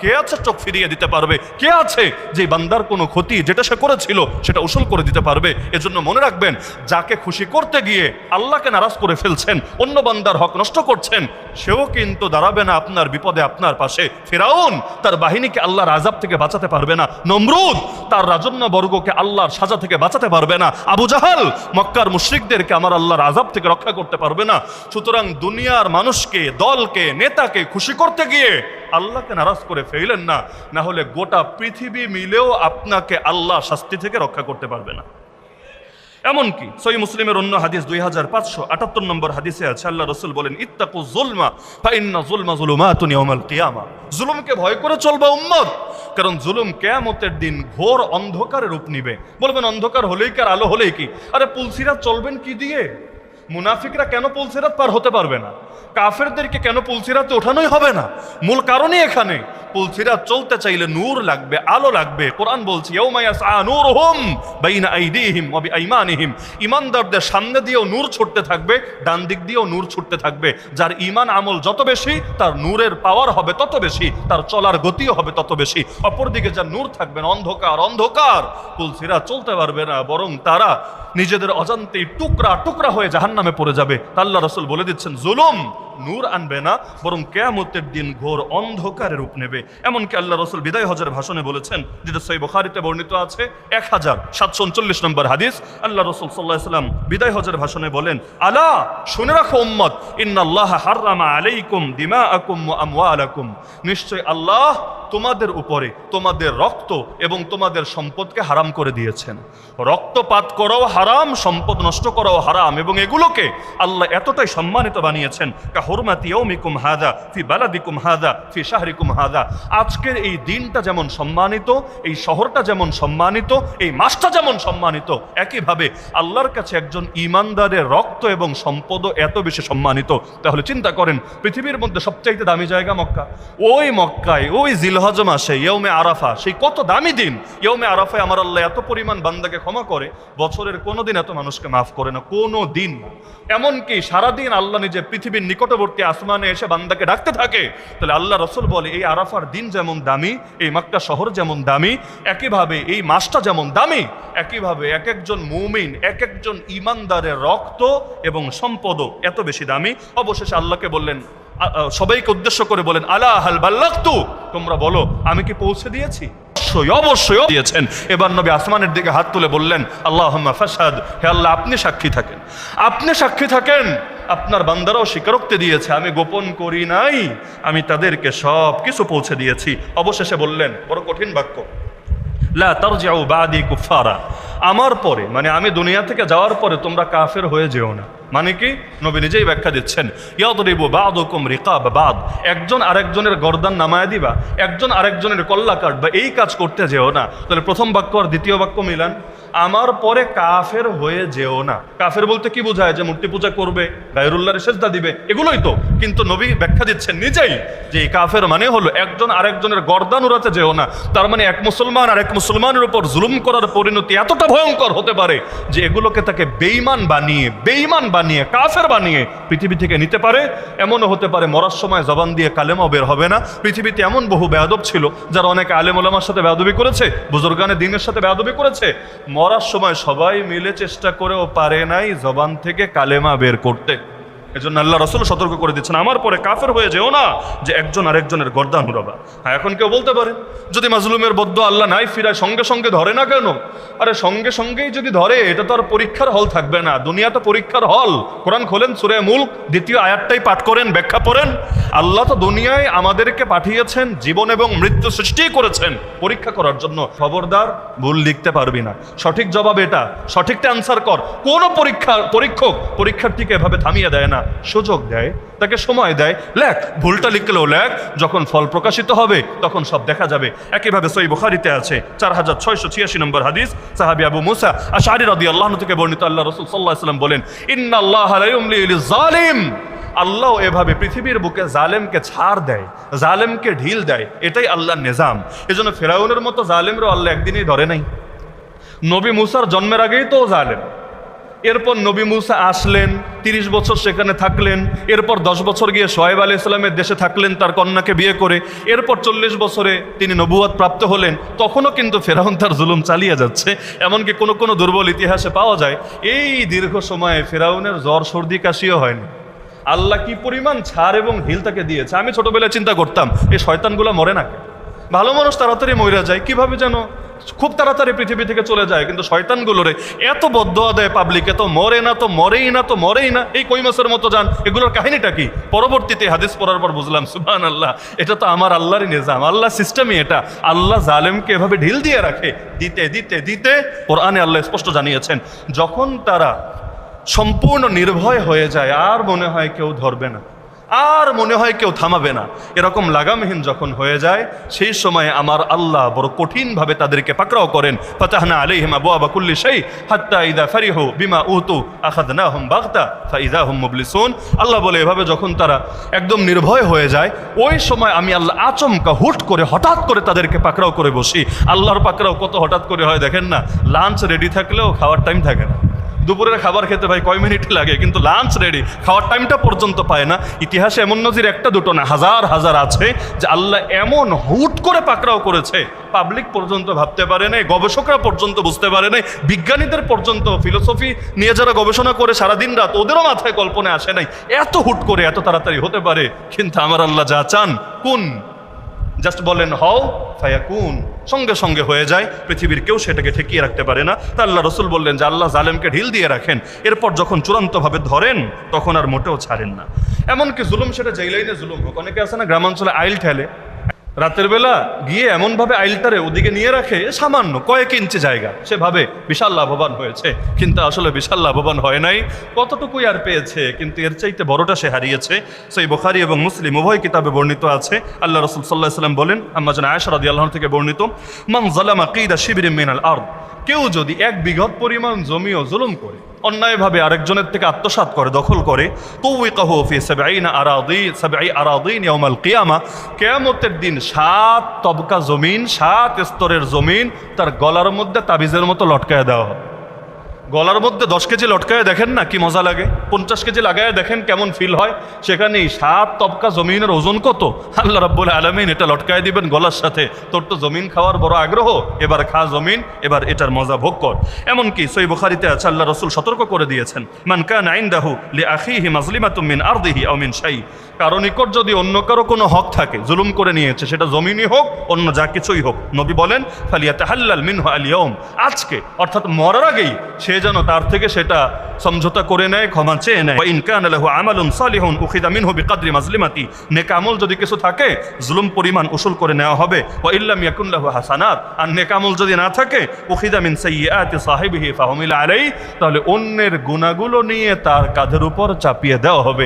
কে আছে চোখ ফিরিয়ে দিতে পারবে? কে আছে যে বান্দার কোনো ক্ষতি যেটা সে করেছিল সেটা উসুল করে দিতে পারবে? এজন্য মনে রাখবেন, যাকে খুশি করতে গিয়ে আল্লাহকে নারাজ করে ফেলছেন, অন্য বান্দার হক নষ্ট করছেন, সেও কিন্তু দাঁড়াবে না আপনার বিপদে আপনার পাশে। ফিরাউন তার বাহিনীকে আল্লাহর আযাব থেকে বাঁচাতে পারবে না। নমরুদ তার রাজন্য বর্গকে আল্লাহর সাজা থেকে বাঁচাতে পারবে না। আবু জাহাল মক্কার মুশরিকদেরকে আমার আল্লাহর আযাব থেকে রক্ষা করতে পারবে না। সুতরাং দুনিয়ার মানুষকে, দলকে, নেতাকে খুশি করতে গিয়ে আল্লাহকে নারাজ করে ফেলেন না, না হলে গোটা পৃথিবী মিলেও আপনাকে আল্লাহ শাস্তি থেকে রক্ষা করতে পারবে না। এমনকি সহিহ মুসলিমের অন্য হাদিস 2578 নম্বর হাদিসে আছে, আল্লাহ রাসূল বলেন, ইত্তাকু যুলমা ফা ইন্না যুলমা যুলুমাতুন ইয়াউমাল কিয়ামা। জুলুমকে ভয় করে চলবে উম্মত, কারণ জুলুম কিয়ামতের দিন ঘোর অন্ধকারের রূপ নিবে। বলবেন অন্ধকার হলেই কি আর আলো হলেই কি? আরে পুলসিরাত চলবেন কি দিয়ে? মুনাফিকরা কেন পুলসিরাত পার হতে পারবে না? কাফেরদেরকে কেন পুলসিরাতে ওঠানোই হবে না? মূল কারণই এখানে। পুলসিরাত চলতে চাইলে নূর লাগবে, আলো লাগবে। কোরআন বলছে, ইয়াউমা ইয়াসআ নূরুহুম বাইনা আইদিহিম ওয়া বিআইমানিহিম। ঈমানদারদের সামনে দিয়েও নূর ছুটতে থাকবে, ডান দিক দিয়েও নূর ছুটতে থাকবে। যার ঈমান আমল যত বেশি, তার নূরের পাওয়ার হবে তত বেশি, তার চলার গতিও হবে তত বেশি। অপরদিকে যার নূর থাকবে না, অন্ধকার অন্ধকার, পুলসিরাত চলতে পারবে না, বরং তারা নিজেদের অজান্তেই টুকরা টুকরা হয়ে জাহান্নামে পড়ে যাবে। আল্লাহ রাসূল বলে দিচ্ছেন, জুলুম নূর আনবে না, বরং কিয়ামতের দিন ঘোর অন্ধকারের রূপ নেবে। এমনকি আল্লাহ রাসূল বিদায় হজের ভাষণে বলেছেন, যেটা সহিহ বুখারীতে বর্ণিত আছে, 1739 নম্বর হাদিস, আল্লাহ রাসূল সাল্লাল্লাহু আলাইহি ওয়াসাল্লাম বিদায় হজের ভাষণে বলেন, আলা শুনে রাখো উম্মত, ইন্নাল্লাহা হাররামা আলাইকুম দিমাআকুম ওয়া আমওয়ালাকুম। নিশ্চয় আল্লাহ তোমাদের উপরে তোমাদের রক্ত এবং তোমাদের সম্পদকে হারাম করে দিয়েছেন। রক্তপাত করাও হারাম, সম্পদ নষ্ট করাও হারাম, এবং এগুলোকে আল্লাহ এতটাই সম্মানিত বানিয়েছেন, কা হুরমাতি ইয়াউমিকুম হাযা ফি বালাদিকুম হাযা ফি শাহরিকুম হাযা। আজকের এই দিনটা যেমন সম্মানিত, এই শহরটা যেমন সম্মানিত, এই মাসটা যেমন সম্মানিত, একইভাবে আল্লাহর কাছে একজন ঈমানদারের রক্ত এবং সম্পদও এত বেশি সম্মানিত। তাহলে চিন্তা করেন, পৃথিবীর মধ্যে সবচাইতে দামি জায়গা মক্কা, ওই মক্কায় ওই জিলহজ মাসে ইয়ৌমে আরাফা, সেই কত দামি দিন। ইয়ৌমে আরাফায় আমার আল্লাহ এত পরিমাণ বান্দাকে ক্ষমা করে, বছরের কোনো দিন এত মানুষকে মাফ করে না, কোনো দিন না। এমনকি সারাদিন আল্লাহ নিজে পৃথিবীর নিকটবর্তী আসমানে এসে বান্দাকে ডাকতে থাকে। তাহলে আল্লাহ রাসূল বলে, এই আরাফার দিন যেমন দামি, এই মক্কা শহর যেমন দামি, একইভাবে এই মাসটা যেমন দামি, একইভাবে এক একজন মুমিন, এক একজন ঈমানদারের রক্ত এবং সম্পদও এত বেশি দামি। অবশেষে আল্লাহকে বললেন, সবাইকে উদ্দেশ্য করে বলেন, আলা হাল বাল্লাগতু, তোমরা বলো আমি কি পৌঁছে দিয়েছি? অবশ্যই অবশ্যই দিয়েছেন। এবার নবী আসমানের দিকে হাত তুলে বললেন, আল্লাহুম্মা ফাশহাদ, হে আল্লাহ আপনি সাক্ষী থাকেন, আপনি সাক্ষী থাকেন, আপনার বান্দারাও স্বীকারোক্তি দিয়েছে, আমি গোপন করি নাই, আমি তাদেরকে সব কিছু পৌঁছে দিয়েছি। অবশেষে বললেন, বড় কঠিন বাক্য, লা তারজিউ বাদি কুফারা, আমার পরে মানে আমি দুনিয়া থেকে যাওয়ার পরে তোমরা কাফের হয়ে যেও না। মানে কি? নবী নিজেই ব্যাখ্যা দিচ্ছেন, ইয়াদরিবু বাদুকুম রিকাব বাদ, একজন আরেকজনের গর্দান নামায় দিবা, একজন আরেকজনের কল্লা কাটবা, এই কাজ করতে যেও না। তাহলে প্রথম বাক্য আর দ্বিতীয় বাক্য মিলান, আমার পরে কাফের হয়ে যেও না। কাফের বলতে কি বোঝায়? যে মূর্তি পূজা করবে, গায়রুল্লাহর সেজদা দিবে, এগুলোই তো। কিন্তু নবী ব্যাখ্যা দিচ্ছেন নিজেই যে এই কাফের মানে হলো একজন আরেকজনের গর্দান উড়াতে যেও না। তার মানে এক মুসলমান আর এক মুসলমানের উপর জুলুম করার পরিণতি এতটা ভয়ঙ্কর হতে পারে যে এগুলোকে তাকে বেঈমান বানিয়ে কাফের বানিয়ে পৃথিবী থেকে নিতে পারে। এমনও হতে পারে মরার সময় জবান দিয়ে কালেমাও বের হবে না। পৃথিবীতে এমন বহু বেয়াদব ছিল যারা অনেকে আলেম ওলামার সাথে বেয়াদবি করেছে, বুজুর্গানে দ্বীনের সাথে বেয়াদবি করেছে, মরার সময় সবাই মিলে চেষ্টা করেও পারে নাই জবান থেকে কালেমা বের করতে। এজন্য আল্লাহ রাসূল সতর্ক করে দিচ্ছেন, আমার পরে কাফের হয়ে যেও না যে একজন আরেকজনের গর্দান উড়াবা। হ্যাঁ, এখন কেউ বলতে পারে, যদি মাজলুমের বদ্দুয়া আল্লাহ নাই ফিরায় সঙ্গে সঙ্গে ধরে না কেন? আরে সঙ্গে সঙ্গেই যদি ধরে, এটা তো আর পরীক্ষার হল থাকবে না, দুনিয়া তো পরীক্ষার হল। কোরআন খোলেন, সূরা মুলক 2য় আয়াতটাই পাঠ করেন, ব্যাখ্যা পড়েন। আল্লাহ তো দুনিয়ায় আমাদেরকে পাঠিয়েছেন, জীবন এবং মৃত্যু সৃষ্টি করেছেন পরীক্ষা করার জন্য। খবরদার ভুল লিখতে পারবি না, সঠিক জবাব এটা, সঠিকটা অ্যান্সার কর। কোন পরীক্ষক পরীক্ষার্থীকে এভাবে থামিয়ে দেয় না, সুযোগ দেয়, তাকে সময় দেয়, লেখ, ভুলটা লিখলেও লেখ, যখন ফল প্রকাশিত হবে তখন সব দেখা যাবে। একইভাবে সহিহ বুখারীতে আছে 4686 নম্বর হাদিস, সাহাবী আবু মুসা আশআরী রাদিয়াল্লাহু আনহু থেকে বর্ণিত, আল্লাহ রাসূল সাল্লাল্লাহু আলাইহি ওয়াসাল্লাম বলেন, ইন্নাল্লাহা লা ইউমলি লিয-যালিম, আল্লাহ এভাবে পৃথিবীর বুকে জালেমকে ছাড় দেয়, জালেমকে ঢিল দেয়, এটাই আল্লাহর নিজাম। এজন্য ফিরাউনের মতো জালেমরও আল্লাহ একদিনই ধরে নাই। নবী মুসার জন্মের আগেই তো জালেম, এরপর নবী মুসা আসলেন, 30 বছর সেখানে থাকলেন। এরপর 10 বছর গিয়ে শোয়েব আলাইহিস সালামের দেশে থাকলেন তার কন্যাকে বিয়ে করে। এরপর 40 বছরে তিনি নবুয়ত প্রাপ্ত হলেন। তখনও কিন্তু ফেরাউন তার জুলুম চালিয়ে যাচ্ছে। এমনকি কোনো কোনো দুর্বল ইতিহাসে পাওয়া যায় এই দীর্ঘ সময়ে ফেরাউনের জ্বর সর্দি কাশিও হয়নি। আল্লাহ কি পরিমাণ ছাড় এবং ঢিল তাকে দিয়েছে। আমি ছোটবেলায় চিন্তা করতাম এই শয়তানগুলো মরে না কেন? ভালো মানুষ তাড়াতাড়ি মরে যায়, কিভাবে যেন খুব তাড়াতাড়ি পৃথিবী থেকে চলে যায়, কিন্তু শয়তানগুলোরে এত বদদোয়া দেয় পাবলিক, এত মরে না তো মরেই না তো মরেই না, এই কই মাসের মতো যান। এগুলোর কাহিনীটা কি? পরবর্তীতে হাদিস পড়ার পর বুঝলাম সুবহানাল্লাহ, এটা তো আমার আল্লাহরই নিজাম, আল্লাহ সিস্টেমই এটা। আল্লাহ জালেমকে এভাবে ঢিল দিয়ে রাখে, দিতে দিতে দিতে কোরআনে আল্লাহ স্পষ্ট জানিয়েছেন যখন তারা সম্পূর্ণ নির্ভয় হয়ে যায়, আর মনে হয় কেউ ধরবে না, আর মনে হয় কেউ থামাবে না, এরকম লাগামহীন যখন হয়ে যায়, সেই সময় আমার আল্লাহ বড় কঠিনভাবে তাদেরকে পাকড়াও করেন। ফাতাহনা আলাইহিম আবওয়াবা কুল্লি শাই হাত্তা ইযা ফারিহু বিমা উতু আখাযনাহুম বাগতা ফাইযা হুম মুবলিসুন। আল্লাহ বলে এভাবে যখন তারা একদম নির্ভয় হয়ে যায়, ওই সময় আমি আল্লাহ আচমকা হুট করে হঠাৎ করে তাদেরকে পাকড়াও করে বসি। আল্লাহর পাকড়াও কত হঠাৎ করে হয় দেখেন না, লাঞ্চ রেডি থাকলেও খাওয়ার টাইম থাকে না। দুপুরের খাবার খেতে ভাই কয় মিনিট লাগে, কিন্তু লাঞ্চ রেডি, খাওয়ার টাইমটা পর্যন্ত পায় না। ইতিহাসে এমন নজির একটা দুটো না, হাজার হাজার আছে যে আল্লাহ এমন হুট করে পাকড়াও করেছে, পাবলিক পর্যন্ত ভাবতে পারে নাই, গবেষকরা পর্যন্ত বুঝতে পারে নাই, বিজ্ঞানীদের পর্যন্ত ফিলোসফি নিয়ে যারা গবেষণা করে সারাদিন রাত, ওদেরও মাথায় কল্পনা আসে নাই এত হুট করে এত তাড়াতাড়ি হতে পারে। কিন্তু আমার আল্লাহ যা চান, কুন, জাস্ট বলেন হও, ফায়াকুন, সঙ্গে সঙ্গে হয়ে যায়। পৃথিবীর কেউ সেটাকে ঠেকিয়ে রাখতে পারে না। তা আল্লাহ রসুল বললেন যে আল্লাহ জালেমকে ঢিল দিয়ে রাখেন, এরপর যখন চূড়ান্তভাবে ধরেন তখন আর মোটেও ছাড়েন না। এমনকি জুলুম সেটা যেই লাইনে জুলুম হোক, অনেকে আছে না গ্রামাঞ্চলে আইল ঠেলে, রাতের বেলা গিয়ে এমনভাবে আইলটারে ওদিকে নিয়ে রাখে, সামান্য কয়েক ইঞ্চি জায়গা, সে ভাবে বিশাল লাভবান হয়েছে, কিন্তু আসলে বিশাল লাভবান হয় নাই, কতটুকুই আর পেয়েছে, কিন্তু এর চাইতে বড়টা সে হারিয়েছে। সেই বুখারী এবং মুসলিম উভয় কিতাবে বর্ণিত আছে। আল্লাহ রাসূল সাল্লাল্লাহু আলাইহি ওয়াসাল্লাম বলেন, আম্মা জান আয়েশা রাদিয়াল্লাহু আনহা থেকে বর্ণিত, মান যালামা কিদা শিবরিন মিনাল আরদ, কেউ যদি 1 বিঘত পরিমাণ জমিও জুলুম করে, অন্যায়ভাবে আরেকজনের থেকে আত্মসাৎ করে, দখল করে, তুওয়িকাহু ফি 70 আরাদিন ইয়াউমাল কিয়ামা, কিয়ামতের দিন 7 তবকা জমিন, 7 স্তরের জমিন তার গলার মধ্যে তাবিজের মতো লটকায় দেওয়া হয়। গলার মধ্যে 10 কেজি লটকায় দেখেন না কি মজা লাগে, 50 কেজি লাগায় দেখেন কেমন ফিল হয়। সেখানেই 7 তবকা জমিনের ওজন কত, আল্লাহ রাব্বুল আলামিন এটা লটকায় দিবেন গলার সাথে। তোর তো জমিন খাওয়ার বড় আগ্রহ, এবার খা জমিন, এবার এটার মজা ভোগ কর। এমনকি সহিহ বুখারীতে আছে, আল্লাহ রাসূল সতর্ক করে দিয়েছেন, মান কানা ইনদাহু লিআখিহি মাজলিমাতুম মিন আরদিহি আও মিন শাই, কারো নিকট যদি অন্য কারো কোনো হক থাকে, জুলুম করে নিয়েছে, সেটা জমিনই হোক অন্য যা কিছুই হোক, নবী বলেন ফালিয়াতাহাল্লাল মিনহু আল ইয়াউম, আজকে অর্থাৎ মরার আগেই সে যেন তার থেকে সেটা সমঝোতা করে নেয়, ক্ষমা চেয়ে নেয়। ওয়া ইন কানা লাহু আমালুন সালিহুন উখিযা মিনহু বিকদরি মাজলিমাতি, নেক আমল যদি কিছু থাকে জুলুম পরিমাণ উসুল করে নেওয়া হবে। ওয়া ইল্লাম ইয়াকুন লাহু হাসানাত, আর নেক আমল যদি না থাকে উখিযা মিন সাইয়্যাতি সাহিবিহি ফাহুমিলা আলাইহি, তাহলে অন্যের গুনাহগুলো নিয়ে তার কাঁধের উপর চাপিয়ে দেওয়া হবে।